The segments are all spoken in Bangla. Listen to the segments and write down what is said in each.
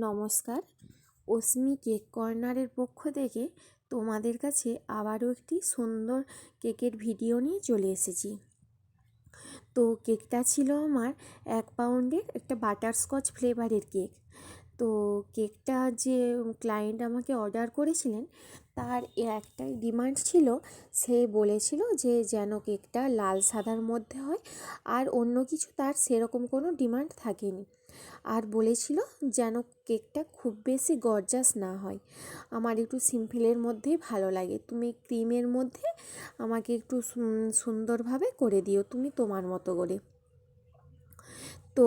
নমস্কার। অস্মি কেক কর্নারের পক্ষ থেকে তোমাদের কাছে আবারও একটি সুন্দর কেকের ভিডিও নিয়ে চলে এসেছি। তো কেকটা ছিল আমার 1 পাউন্ডের একটা বাটারস্কচ ফ্লেভারের কেক। তো কেকটা যে ক্লায়েন্ট আমাকে অর্ডার করেছিলেন তার একটাই ডিমান্ড ছিল, সে বলেছিল যে যেন কেকটা লাল সাদার মধ্যে হয়, আর অন্য কিছু তার সেরকম কোনো ডিমান্ড থাকেনি। আর বলেছিল যেন কেকটা খুব বেশি গর্জাস না হয়, আমার একটু সিম্পলের মধ্যেই ভালো লাগে। তুমি ক্রিমের মধ্যে আমাকে একটু সুন্দরভাবে করে দিও, তুমি তোমার মতো করে। তো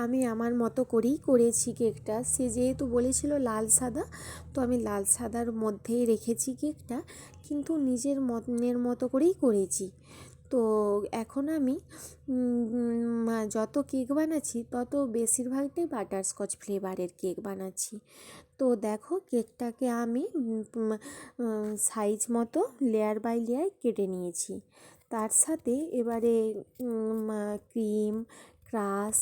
আমি আমার মতো করেই করেছি কেকটা। সে যেহেতু বলেছিল লাল সাদা, তো আমি লাল সাদার মধ্যেই রেখেছি কেকটা, কিন্তু নিজের মনের মতো করেই করেছি। তো এখন আমি যত কেক বানাচ্ছি তত বেশিরভাগটাই বাটারস্কচ ফ্লেভারের কেক বানাচ্ছি। তো দেখো কেকটাকে আমি সাইজ মতো লেয়ার বাই লেয়ার কেটে নিয়েছি। তার সাথে এবারে ক্রিম ক্রাশ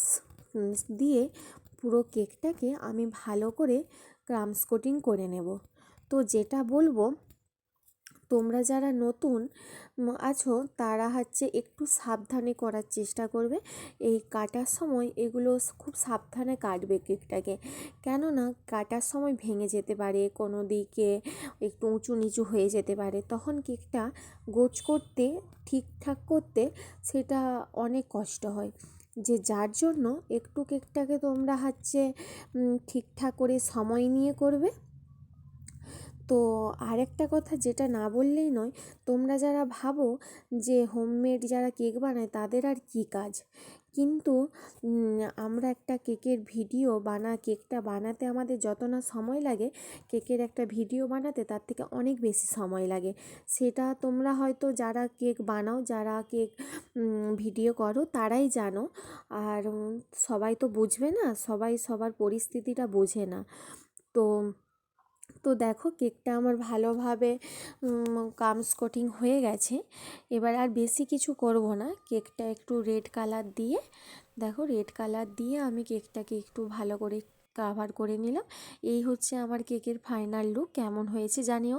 দিয়ে পুরো কেকটাকে আমি ভালো করে ক্রামস কোটিং করে নেব। তো যেটা বলবো, তোমরা যারা নতুন আছো তারা একটু সাবধানে করার চেষ্টা করবে। এই কাটার সময় এগুলো খুব সাবধানে কাটবে কেকটাকে, কেননা কাটার সময় ভেঙে যেতে পারে, কোনো দিকে একটু উঁচু নিচু হয়ে যেতে পারে, তখন কেকটা গোছ করতে ঠিকঠাক করতে সেটা অনেক কষ্ট হয়। যার জন্য একটু কেকটাকে তোমরা ঠিকঠাক করে সময় নিয়ে করবে। তো আরেকটা কথা যেটা না বললেই নয়, তোমরা যারা ভাবো যে হোমমেড যারা কেক বানায় তাদের আর কি কাজ, কিন্তু আমরা একটা কেকের ভিডিও কেকটা বানাতে আমাদের যত না সময় লাগে, কেকের একটা ভিডিও বানাতে তার থেকে অনেক বেশি সময় লাগে। সেটা তোমরা হয়তো যারা কেক বানাও, যারা কেক ভিডিও করো তারাই জানো। আর সবাই তো বুঝবে না, সবাই সবার পরিস্থিতিটা বোঝে না। তো তো দেখো কেকটা আমার ভালোভাবে কামস কোটিং হয়ে গেছে। এবার আর বেশি কিছু করব না, কেকটা একটু রেড কালার দিয়ে, দেখো রেড কালার দিয়ে আমি কেকটাকে একটু ভালো করে কাভার করে নিলাম। এই হচ্ছে আমার কেকের ফাইনাল লুক। কেমন হয়েছে জানিও।